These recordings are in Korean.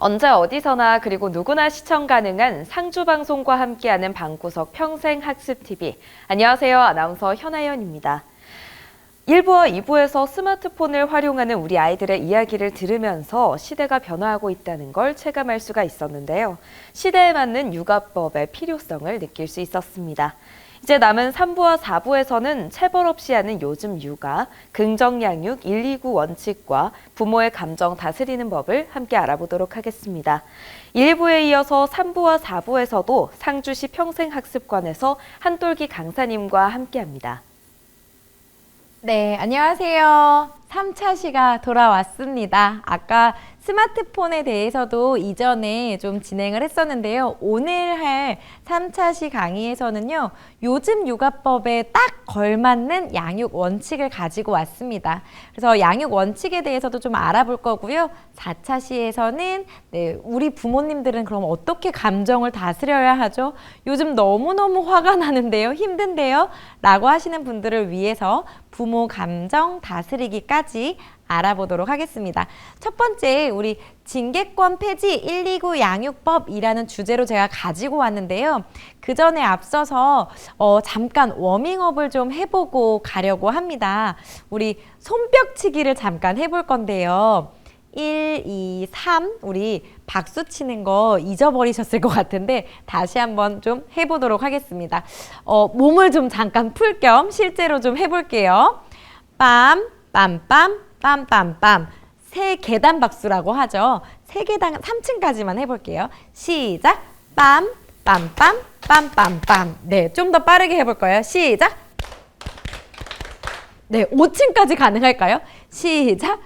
언제 어디서나 그리고 누구나 시청 가능한 상주방송과 함께하는 방구석 평생학습TV. 안녕하세요. 아나운서 현아연입니다. 1부와 2부에서 스마트폰을 활용하는 우리 아이들의 이야기를 들으면서 시대가 변화하고 있다는 걸 체감할 수가 있었는데요. 시대에 맞는 육아법의 필요성을 느낄 수 있었습니다. 이제 남은 3부와 4부에서는 체벌 없이 하는 요즘 육아, 긍정양육 129 원칙과 부모의 감정 다스리는 법을 함께 알아보도록 하겠습니다. 1부에 이어서 3부와 4부에서도 상주시 평생학습관에서 한똘기 강사님과 함께합니다. 네, 안녕하세요. 3차 시가 돌아왔습니다. 아까 스마트폰에 대해서도 이전에 좀 진행을 했었는데요. 오늘 할 3차 시 강의에서는요. 요즘 육아법에 딱 걸맞는 양육 원칙을 가지고 왔습니다. 그래서 양육 원칙에 대해서도 좀 알아볼 거고요. 4차 시에서는 우리 부모님들은 그럼 어떻게 감정을 다스려야 하죠? 요즘 너무너무 화가 나는데요. 힘든데요? 라고 하시는 분들을 위해서 부모 감정 다스리기까지 알아보도록 하겠습니다. 첫 번째, 우리 징계권 폐지 129 양육법이라는 주제로 제가 가지고 왔는데요. 그 전에 앞서서 잠깐 워밍업을 좀 해보고 가려고 합니다. 우리 손뼉치기를 잠깐 해볼 건데요. 1, 2, 3 우리 박수 치는 거 잊어버리셨을 것 같은데 다시 한번 좀 해보도록 하겠습니다. 몸을 좀 잠깐 풀 겸 실제로 좀 해볼게요. 빰, 빰빰, 빰빰빰. 세 계단 박수라고 하죠. 세 계단 3층까지만 해볼게요. 시작. 빰, 빰빰, 빰빰빰. 네, 좀 더 빠르게 해볼 거예요. 시작. 네, 5층까지 가능할까요? 시작.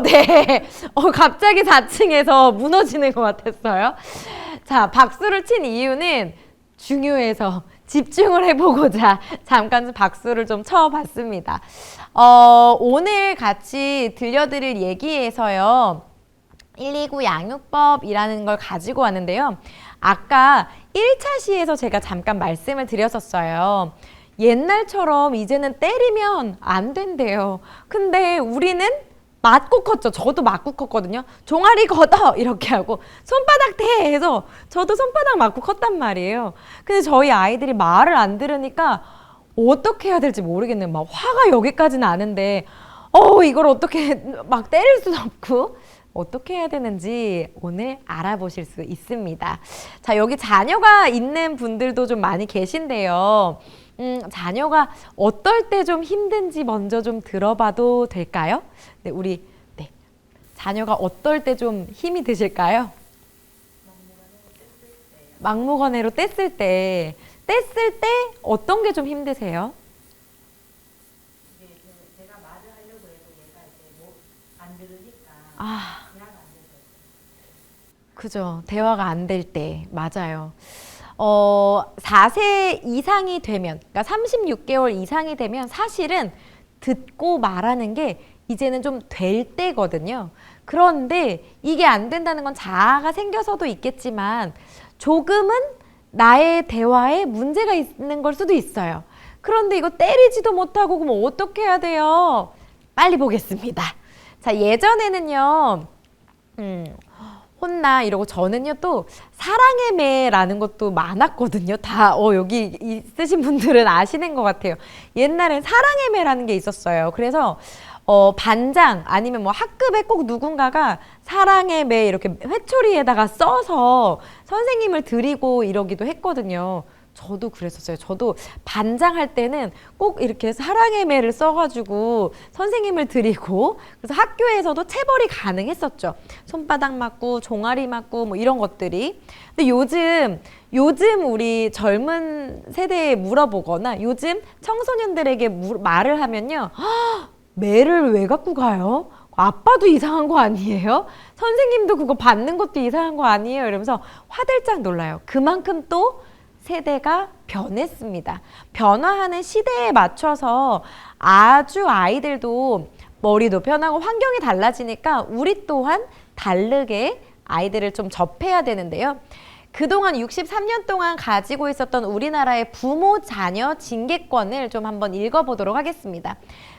네. 갑자기 4층에서 무너지는 것 같았어요. 자, 박수를 친 이유는 중요해서 집중을 해보고자 잠깐 박수를 좀 쳐봤습니다. 오늘 같이 들려드릴 얘기에서요. 129 양육법이라는 걸 가지고 왔는데요. 아까 1차 시에서 제가 잠깐 말씀을 드렸었어요. 옛날처럼 이제는 때리면 안 된대요. 근데 우리는 맞고 컸죠. 저도 맞고 컸거든요. 종아리 걷어 이렇게 하고 손바닥 대 해서 저도 손바닥 맞고 컸단 말이에요. 근데 저희 아이들이 말을 안 들으니까 어떻게 해야 될지 모르겠네요. 막 화가 여기까지 나는데 이걸 어떻게 막 때릴 수도 없고 어떻게 해야 되는지 오늘 알아보실 수 있습니다. 자, 여기 자녀가 있는 분들도 좀 많이 계신데요. 자녀가 어떨 때 좀 힘든지 먼저 좀 들어봐도 될까요? 네, 자녀가 어떨 때 좀 힘이 드실까요? 막무가내로 뗐을 때 어떤 게 좀 힘드세요? 제가 말을 하려고 해도 얘가 이제 안 들으니까 대화가 안 될 때. 그죠. 대화가 안 될 때. 맞아요. 4세 이상이 되면, 그러니까 36개월 이상이 되면 사실은 듣고 말하는 게 이제는 좀 될 때거든요. 그런데 이게 안 된다는 건 자아가 생겨서도 있겠지만 조금은 나의 대화에 문제가 있는 걸 수도 있어요. 그런데 이거 때리지도 못하고 그럼 어떻게 해야 돼요? 빨리 보겠습니다. 자, 예전에는요. 혼나 이러고 저는요 또 사랑의 매라는 것도 많았거든요. 다 여기 있으신 분들은 아시는 것 같아요. 옛날엔 사랑의 매라는 게 있었어요. 그래서 반장 아니면 뭐 학급에 꼭 누군가가 사랑의 매 이렇게 회초리에다가 써서 선생님을 드리고 이러기도 했거든요. 저도 그랬었어요. 저도 반장할 때는 꼭 이렇게 사랑의 매를 써가지고 선생님을 드리고 그래서 학교에서도 체벌이 가능했었죠. 손바닥 맞고 종아리 맞고 뭐 이런 것들이. 근데 요즘 우리 젊은 세대에 물어보거나 요즘 청소년들에게 말을 하면요. 매를 왜 갖고 가요? 아빠도 이상한 거 아니에요? 선생님도 그거 받는 것도 이상한 거 아니에요? 이러면서 화들짝 놀라요. 그만큼 또 세대가 변했습니다. 변화하는 시대에 맞춰서 아주 아이들도 머리도 변하고 환경이 달라지니까 우리 또한 다르게 아이들을 좀 접해야 되는데요. 그동안 63년 동안 가지고 있었던 우리나라의 부모 자녀 징계권을 좀 한번 읽어보도록 하겠습니다.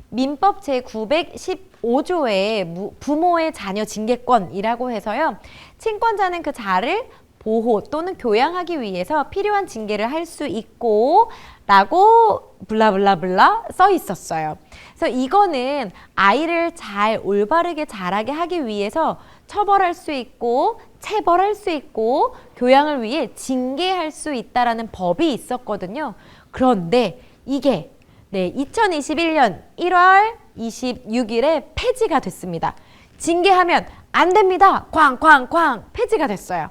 민법 제915조의 부모의 자녀 징계권이라고 해서요. 친권자는 그 자를 보호 또는 교양하기 위해서 필요한 징계를 할 수 있고 라고 블라블라블라 써 있었어요. 그래서 이거는 아이를 잘 올바르게 자라게 하기 위해서 처벌할 수 있고 체벌할 수 있고 교양을 위해 징계할 수 있다라는 법이 있었거든요. 그런데 이게 2021년 1월 26일에 폐지가 됐습니다. 징계하면 안 됩니다. 쾅쾅쾅 폐지가 됐어요.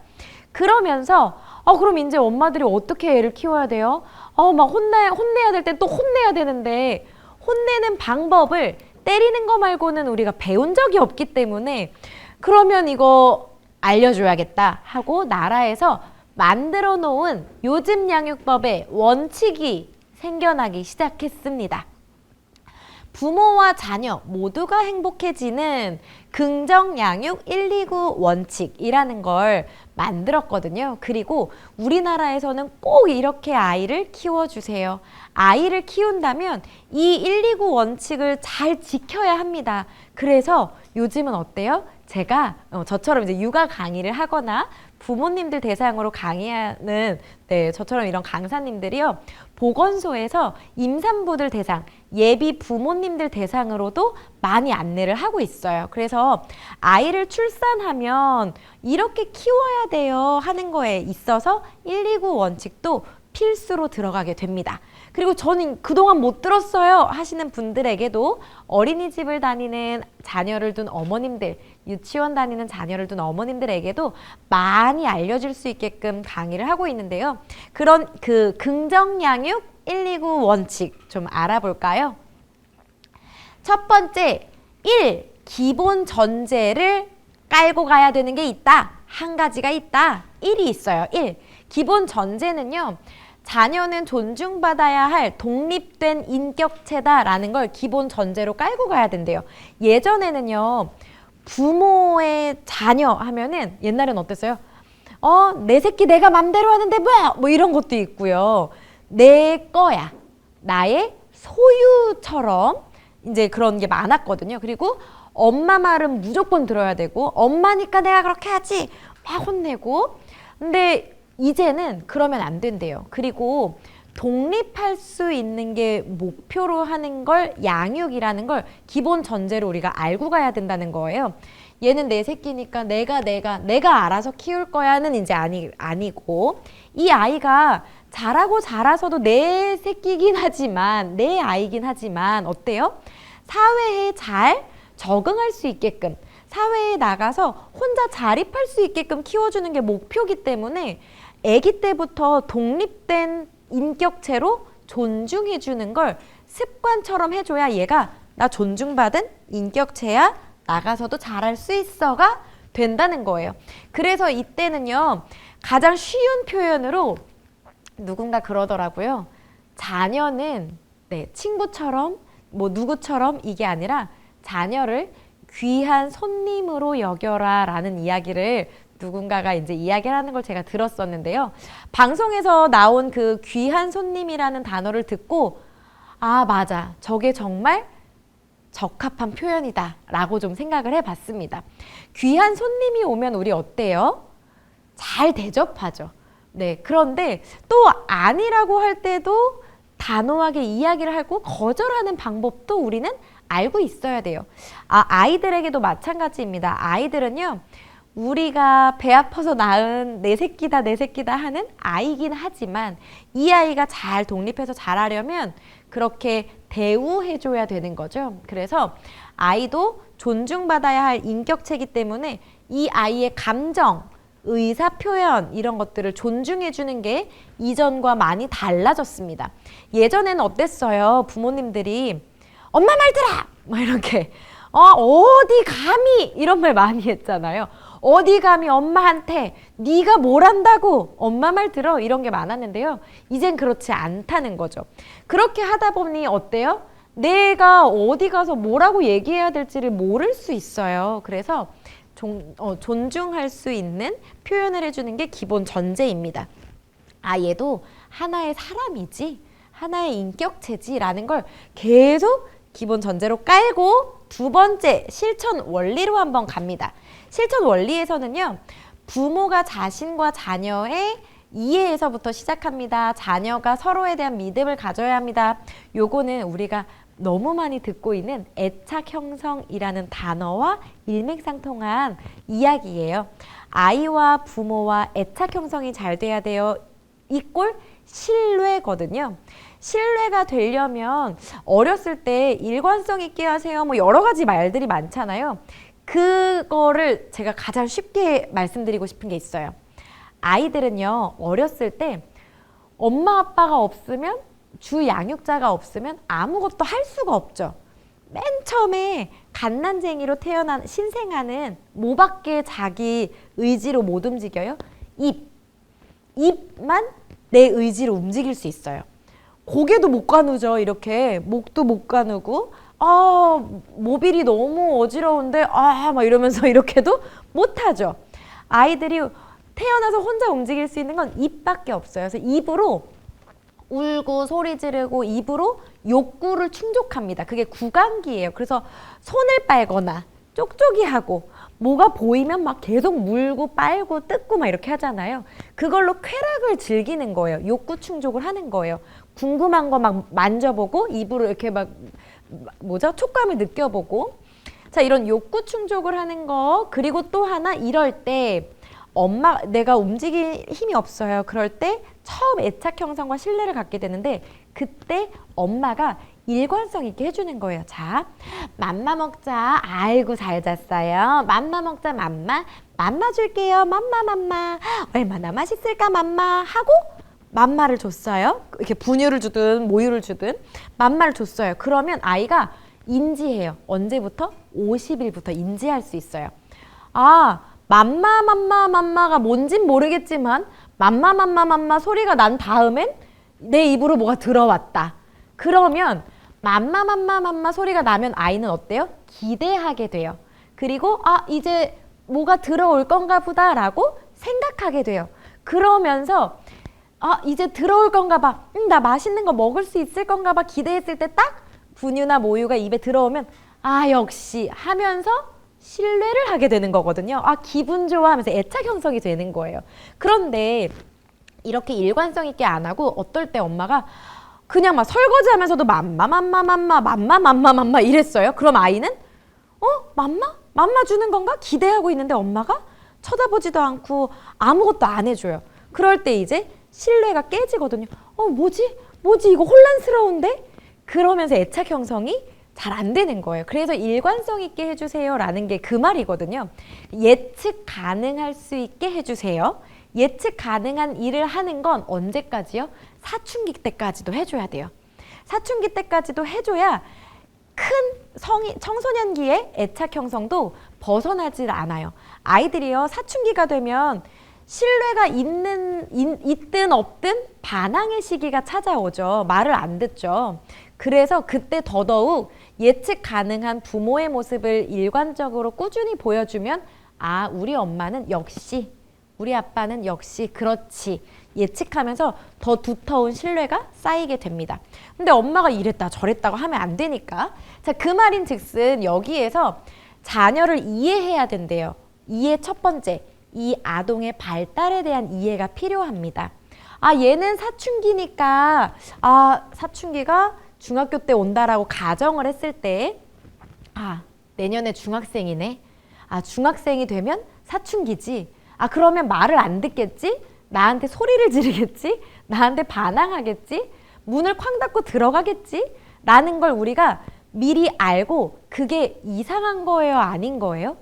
그러면서 그럼 이제 엄마들이 어떻게 애를 키워야 돼요? 막 혼내야 될 땐 또 혼내야 되는데 혼내는 방법을 때리는 거 말고는 우리가 배운 적이 없기 때문에 그러면 이거 알려줘야겠다 하고 나라에서 만들어 놓은 요즘 양육법의 원칙이 생겨나기 시작했습니다. 부모와 자녀 모두가 행복해지는 긍정양육 129 원칙이라는 걸 만들었거든요. 그리고 우리나라에서는 꼭 이렇게 아이를 키워주세요. 아이를 키운다면 이 129 원칙을 잘 지켜야 합니다. 그래서 요즘은 어때요? 제가 저처럼 이제 육아 강의를 하거나 부모님들 대상으로 강의하는 저처럼 이런 강사님들이요. 보건소에서 임산부들 대상, 예비 부모님들 대상으로도 많이 안내를 하고 있어요. 그래서 아이를 출산하면 이렇게 키워야 돼요 하는 거에 있어서 129 원칙도 필수로 들어가게 됩니다. 그리고 저는 그동안 못 들었어요 하시는 분들에게도 어린이집을 다니는 자녀를 둔 어머님들, 유치원 다니는 자녀를 둔 어머님들에게도 많이 알려줄 수 있게끔 강의를 하고 있는데요. 그런 그 긍정양육 129 원칙 좀 알아볼까요? 첫 번째, 1. 기본 전제를 깔고 가야 되는 게 있다. 한 가지가 있다. 1이 있어요. 1. 기본 전제는요. 자녀는 존중받아야 할 독립된 인격체다라는 걸 기본 전제로 깔고 가야 된대요. 예전에는요. 부모의 자녀 하면은 옛날엔 어땠어요? 내 새끼 내가 맘대로 하는데 뭐야? 뭐 이런 것도 있고요. 내 거야. 나의 소유처럼 이제 그런 게 많았거든요. 그리고 엄마 말은 무조건 들어야 되고 엄마니까 내가 그렇게 하지 막 혼내고 근데 이제는 그러면 안 된대요. 그리고 독립할 수 있는 게 목표로 하는 걸 양육이라는 걸 기본 전제로 우리가 알고 가야 된다는 거예요. 얘는 내 새끼니까 내가 알아서 키울 거야는 이제 아니고 이 아이가 자라고 자라서도 내 새끼긴 하지만 내 아이긴 하지만 어때요? 사회에 잘 적응할 수 있게끔 사회에 나가서 혼자 자립할 수 있게끔 키워주는 게 목표이기 때문에 아기 때부터 독립된 인격체로 존중해주는 걸 습관처럼 해줘야 얘가 나 존중받은 인격체야 나가서도 잘할 수 있어가 된다는 거예요. 그래서 이때는요 가장 쉬운 표현으로 누군가 그러더라고요. 자녀는 친구처럼 뭐 누구처럼 이게 아니라 자녀를 귀한 손님으로 여겨라 라는 이야기를 누군가가 이제 이야기를 하는 걸 제가 들었었는데요. 방송에서 나온 그 귀한 손님이라는 단어를 듣고 아 맞아 저게 정말 적합한 표현이다 라고 좀 생각을 해봤습니다. 귀한 손님이 오면 우리 어때요? 잘 대접하죠. 그런데 또 아니라고 할 때도 단호하게 이야기를 하고 거절하는 방법도 우리는 알고 있어야 돼요. 아이들에게도 마찬가지입니다. 아이들은요. 우리가 배 아파서 낳은 내 새끼다 하는 아이긴 하지만 이 아이가 잘 독립해서 자라려면 그렇게 대우해줘야 되는 거죠. 그래서 아이도 존중받아야 할 인격체이기 때문에 이 아이의 감정, 의사 표현 이런 것들을 존중해주는 게 이전과 많이 달라졌습니다. 예전에는 어땠어요? 부모님들이 엄마 말 들어! 막 이렇게 어디 감히 이런 말 많이 했잖아요. 어디 감히 엄마한테 네가 뭘 안다고 엄마 말 들어 이런 게 많았는데요. 이젠 그렇지 않다는 거죠. 그렇게 하다 보니 어때요? 내가 어디 가서 뭐라고 얘기해야 될지를 모를 수 있어요. 그래서 존중할 수 있는 표현을 해주는 게 기본 전제입니다. 아, 얘도 하나의 사람이지, 하나의 인격체지라는 걸 계속 기본 전제로 깔고 두 번째 실천 원리로 한번 갑니다. 실천 원리에서는요, 부모가 자신과 자녀의 이해에서부터 시작합니다. 자녀가 서로에 대한 믿음을 가져야 합니다. 요거는 우리가 너무 많이 듣고 있는 애착 형성이라는 단어와 일맥상통한 이야기예요. 아이와 부모와 애착 형성이 잘 돼야 돼요. 이꼴 신뢰거든요. 신뢰가 되려면 어렸을 때 일관성 있게 하세요. 뭐 여러 가지 말들이 많잖아요. 그거를 제가 가장 쉽게 말씀드리고 싶은 게 있어요. 아이들은요, 어렸을 때 엄마 아빠가 없으면, 주 양육자가 없으면 아무것도 할 수가 없죠. 맨 처음에 갓난쟁이로 태어난 신생아는 뭐밖에 자기 의지로 못 움직여요? 입만 내 의지로 움직일 수 있어요. 고개도 못 가누죠. 이렇게 목도 못 가누고, 아, 모빌이 너무 어지러운데, 아, 막 이러면서 이렇게도 못하죠. 아이들이 태어나서 혼자 움직일 수 있는 건 입밖에 없어요. 그래서 입으로 울고 소리 지르고 입으로 욕구를 충족합니다. 그게 구강기예요. 그래서 손을 빨거나 쪽쪽이 하고 뭐가 보이면 막 계속 물고 빨고 뜯고 막 이렇게 하잖아요. 그걸로 쾌락을 즐기는 거예요. 욕구 충족을 하는 거예요. 궁금한 거 막 만져보고 입으로 이렇게 막 촉감을 느껴보고, 자, 이런 욕구 충족을 하는 거. 그리고 또 하나, 이럴 때 내가 움직일 힘이 없어요. 그럴 때 처음 애착 형성과 신뢰를 갖게 되는데, 그때 엄마가 일관성 있게 해주는 거예요. 자, 맘마 먹자. 아이고 잘 잤어요. 맘마 먹자. 맘마 줄게요. 맘마 얼마나 맛있을까 맘마 하고 맘마를 줬어요. 이렇게 분유를 주든 모유를 주든 맘마를 줬어요. 그러면 아이가 인지해요. 언제부터? 50일부터 인지할 수 있어요. 아, 맘마가 뭔진 모르겠지만 맘마 소리가 난 다음엔 내 입으로 뭐가 들어왔다. 그러면 맘마 소리가 나면 아이는 어때요? 기대하게 돼요. 그리고 아, 이제 뭐가 들어올 건가 보다라고 생각하게 돼요. 그러면서 아, 이제 들어올 건가 봐. 나 맛있는 거 먹을 수 있을 건가 봐. 기대했을 때 딱 분유나 모유가 입에 들어오면 아, 역시 하면서 신뢰를 하게 되는 거거든요. 아, 기분 좋아하면서 애착 형성이 되는 거예요. 그런데 이렇게 일관성 있게 안 하고 어떨 때 엄마가 그냥 막 설거지 하면서도 맘마 이랬어요. 그럼 아이는 맘마 주는 건가? 기대하고 있는데 엄마가 쳐다보지도 않고 아무것도 안 해줘요. 그럴 때 이제 신뢰가 깨지거든요. 뭐지 이거 혼란스러운데? 그러면서 애착 형성이 잘 안 되는 거예요. 그래서 일관성 있게 해주세요 라는 게 그 말이거든요. 예측 가능할 수 있게 해주세요. 예측 가능한 일을 하는 건 언제까지요? 사춘기 때까지도 해줘야 돼요. 사춘기 때까지도 해줘야 큰 청소년기의 애착 형성도 벗어나질 않아요. 아이들이요, 사춘기가 되면 신뢰가 있든 없든 반항의 시기가 찾아오죠. 말을 안 듣죠. 그래서 그때 더더욱 예측 가능한 부모의 모습을 일관적으로 꾸준히 보여주면 아, 우리 엄마는 역시, 우리 아빠는 역시 그렇지 예측하면서 더 두터운 신뢰가 쌓이게 됩니다. 근데 엄마가 이랬다 저랬다고 하면 안 되니까, 자, 그 말인 즉슨 여기에서 자녀를 이해해야 된대요. 이해 첫 번째, 이 아동의 발달에 대한 이해가 필요합니다. 아, 얘는 사춘기니까 사춘기가 중학교 때 온다라고 가정을 했을 때 내년에 중학생이네. 중학생이 되면 사춘기지. 그러면 말을 안 듣겠지? 나한테 소리를 지르겠지? 나한테 반항하겠지? 문을 쾅 닫고 들어가겠지? 라는 걸 우리가 미리 알고 그게 이상한 거예요? 아닌 거예요?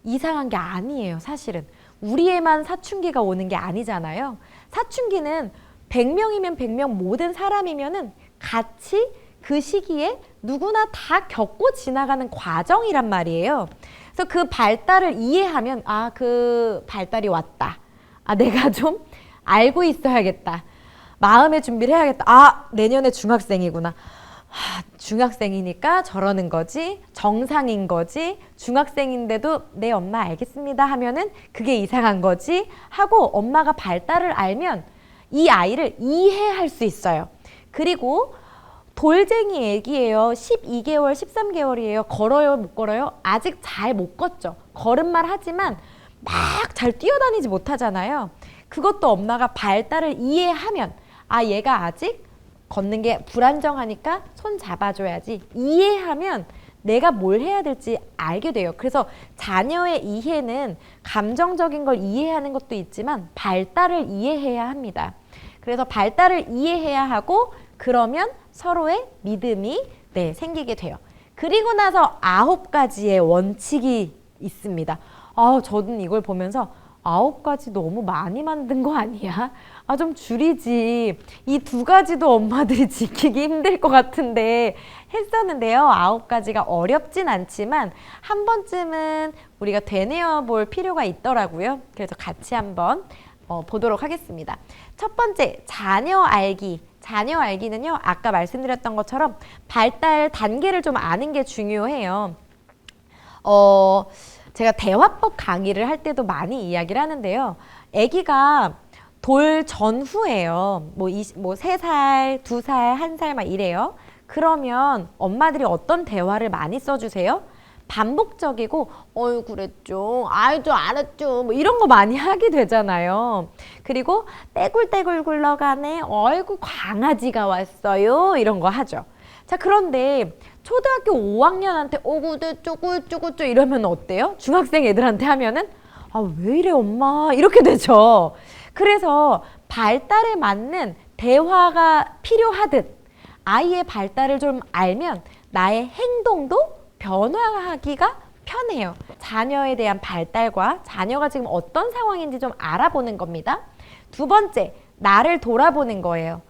이상한 게 아니에요, 사실은. 우리에만 사춘기가 오는 게 아니잖아요. 사춘기는 100명이면 100명 모든 사람이면은 같이 그 시기에 누구나 다 겪고 지나가는 과정이란 말이에요. 그래서 그 발달을 이해하면 그 발달이 왔다. 내가 좀 알고 있어야겠다. 마음의 준비를 해야겠다. 내년에 중학생이구나. 중학생이니까 저러는 거지, 정상인 거지, 중학생인데도 네 엄마 알겠습니다 하면은 그게 이상한 거지 하고 엄마가 발달을 알면 이 아이를 이해할 수 있어요. 그리고 돌쟁이 애기예요. 12개월, 13개월이에요. 걸어요, 못 걸어요? 아직 잘 못 걷죠. 걸음말 하지만 막 잘 뛰어다니지 못하잖아요. 그것도 엄마가 발달을 이해하면 아, 얘가 아직 걷는 게 불안정하니까 손 잡아줘야지. 이해하면 내가 뭘 해야 될지 알게 돼요. 그래서 자녀의 이해는 감정적인 걸 이해하는 것도 있지만 발달을 이해해야 합니다. 그래서 발달을 이해해야 하고 그러면 서로의 믿음이 생기게 돼요. 그리고 나서 9가지의 원칙이 있습니다. 저는 이걸 보면서 9가지 너무 많이 만든 거 아니야? 좀 줄이지. 이 2가지도 엄마들이 지키기 힘들 것 같은데 했었는데요. 9가지가 어렵진 않지만 한 번쯤은 우리가 되뇌어 볼 필요가 있더라고요. 그래서 같이 한번 보도록 하겠습니다. 첫 번째, 자녀 알기. 자녀 알기는요, 아까 말씀드렸던 것처럼 발달 단계를 좀 아는 게 중요해요. 제가 대화법 강의를 할 때도 많이 이야기를 하는데요. 아기가 돌 전후예요. 뭐 3살, 2살, 1살 막 이래요. 그러면 엄마들이 어떤 대화를 많이 써주세요? 반복적이고 그랬죠. 아이도 알았죠. 뭐 이런 거 많이 하게 되잖아요. 그리고 떼굴떼굴 굴러가네. 어이구 강아지가 왔어요. 이런 거 하죠. 자, 그런데 초등학교 5학년한테 오구대 쪼구쪼구쪼 이러면 어때요? 중학생 애들한테 하면은 왜 이래 엄마 이렇게 되죠. 그래서 발달에 맞는 대화가 필요하듯 아이의 발달을 좀 알면 나의 행동도 변화하기가 편해요. 자녀에 대한 발달과 자녀가 지금 어떤 상황인지 좀 알아보는 겁니다. 두 번째, 나를 돌아보는 거예요.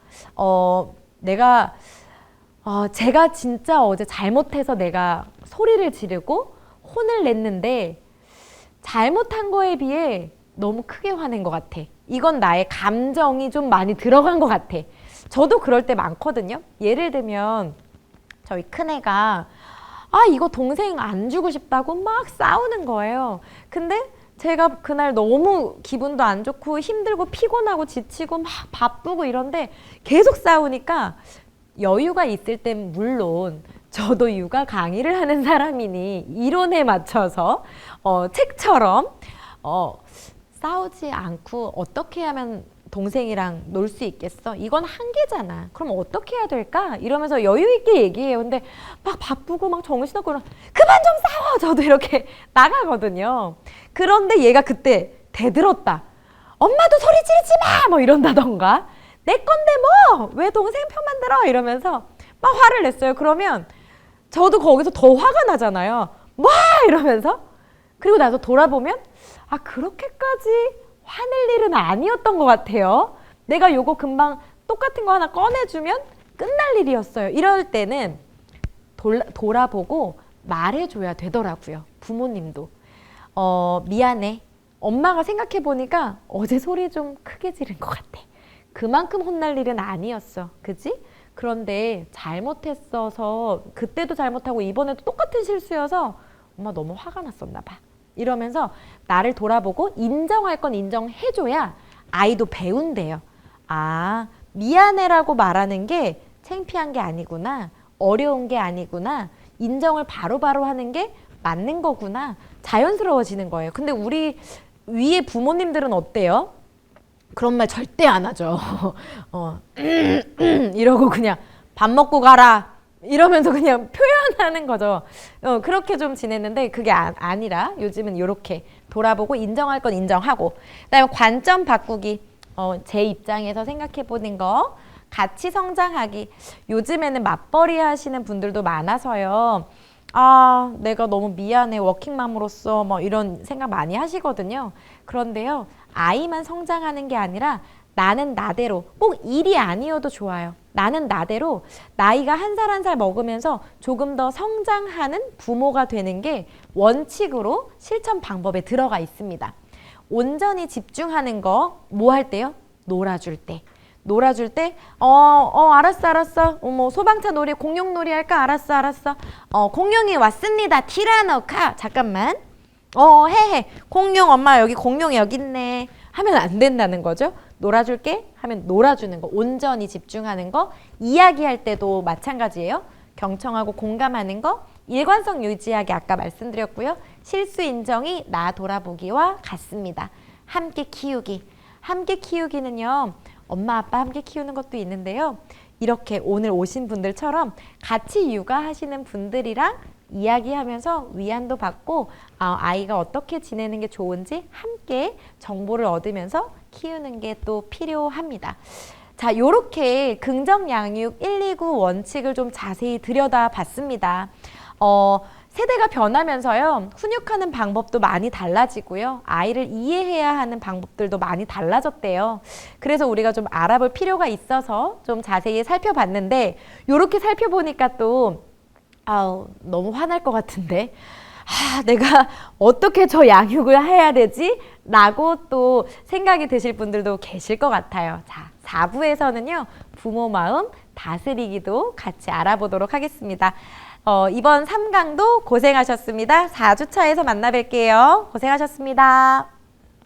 제가 진짜 어제 잘못해서 내가 소리를 지르고 혼을 냈는데 잘못한 거에 비해 너무 크게 화낸 것 같아. 이건 나의 감정이 좀 많이 들어간 것 같아. 저도 그럴 때 많거든요. 예를 들면 저희 큰애가 이거 동생 안 주고 싶다고 막 싸우는 거예요. 근데 제가 그날 너무 기분도 안 좋고 힘들고 피곤하고 지치고 막 바쁘고 이런데 계속 싸우니까 여유가 있을 땐 물론 저도 육아 강의를 하는 사람이니 이론에 맞춰서 책처럼 싸우지 않고 어떻게 하면 동생이랑 놀 수 있겠어? 이건 한계잖아. 그럼 어떻게 해야 될까? 이러면서 여유 있게 얘기해요. 근데 막 바쁘고 막 정신없고 그만 좀 싸워! 저도 이렇게 나가거든요. 그런데 얘가 그때 대들었다. 엄마도 소리 지르지 마! 뭐 이런다던가. 내 건데 뭐! 왜 동생 편만 들어! 이러면서 막 화를 냈어요. 그러면 저도 거기서 더 화가 나잖아요. 뭐! 이러면서. 그리고 나서 돌아보면 그렇게까지 화낼 일은 아니었던 것 같아요. 내가 요거 금방 똑같은 거 하나 꺼내주면 끝날 일이었어요. 이럴 때는 돌아보고 말해줘야 되더라고요. 부모님도. 미안해. 엄마가 생각해보니까 어제 소리 좀 크게 지른 것 같아. 그만큼 혼날 일은 아니었어. 그지? 그런데 잘못했어서 그때도 잘못하고 이번에도 똑같은 실수여서 엄마 너무 화가 났었나 봐. 이러면서 나를 돌아보고 인정할 건 인정해줘야 아이도 배운대요. 미안해라고 말하는 게 창피한 게 아니구나. 어려운 게 아니구나. 인정을 바로바로 하는 게 맞는 거구나. 자연스러워지는 거예요. 근데 우리 위에 부모님들은 어때요? 그런 말 절대 안 하죠. 이러고 그냥 밥 먹고 가라. 이러면서 그냥 표현하는 거죠. 그렇게 좀 지냈는데 그게 아니라 요즘은 이렇게 돌아보고 인정할 건 인정하고 그다음에 관점 바꾸기. 제 입장에서 생각해보는 거. 같이 성장하기. 요즘에는 맞벌이 하시는 분들도 많아서요. 내가 너무 미안해. 워킹맘으로서 뭐 이런 생각 많이 하시거든요. 그런데요. 아이만 성장하는 게 아니라 나는 나대로 꼭 일이 아니어도 좋아요. 나는 나대로 나이가 한 살 한 살 먹으면서 조금 더 성장하는 부모가 되는 게 원칙으로 실천 방법에 들어가 있습니다. 온전히 집중하는 거 뭐 할 때요? 놀아줄 때. 놀아줄 때, 알았어. 뭐 소방차 놀이, 공룡 놀이 할까? 알았어. 공룡이 왔습니다. 티라노카. 잠깐만. 해. 공룡, 엄마 여기 공룡이 여기 있네. 하면 안 된다는 거죠. 놀아줄게 하면 놀아주는 거, 온전히 집중하는 거. 이야기할 때도 마찬가지예요. 경청하고 공감하는 거, 일관성 유지하기 아까 말씀드렸고요. 실수 인정이 나 돌아보기와 같습니다. 함께 키우기. 함께 키우기는요. 엄마 아빠 함께 키우는 것도 있는데요. 이렇게 오늘 오신 분들처럼 같이 육아하시는 분들이랑 이야기하면서 위안도 받고 아이가 어떻게 지내는 게 좋은지 함께 정보를 얻으면서 키우는 게 또 필요합니다. 자, 요렇게 긍정 양육 129 원칙을 좀 자세히 들여다봤습니다. 세대가 변하면서요. 훈육하는 방법도 많이 달라지고요. 아이를 이해해야 하는 방법들도 많이 달라졌대요. 그래서 우리가 좀 알아볼 필요가 있어서 좀 자세히 살펴봤는데 요렇게 살펴보니까 또 너무 화날 것 같은데 내가 어떻게 저 양육을 해야 되지? 라고 또 생각이 드실 분들도 계실 것 같아요. 자, 4부에서는요. 부모 마음 다스리기도 같이 알아보도록 하겠습니다. 이번 3강도 고생하셨습니다. 4주차에서 만나 뵐게요. 고생하셨습니다.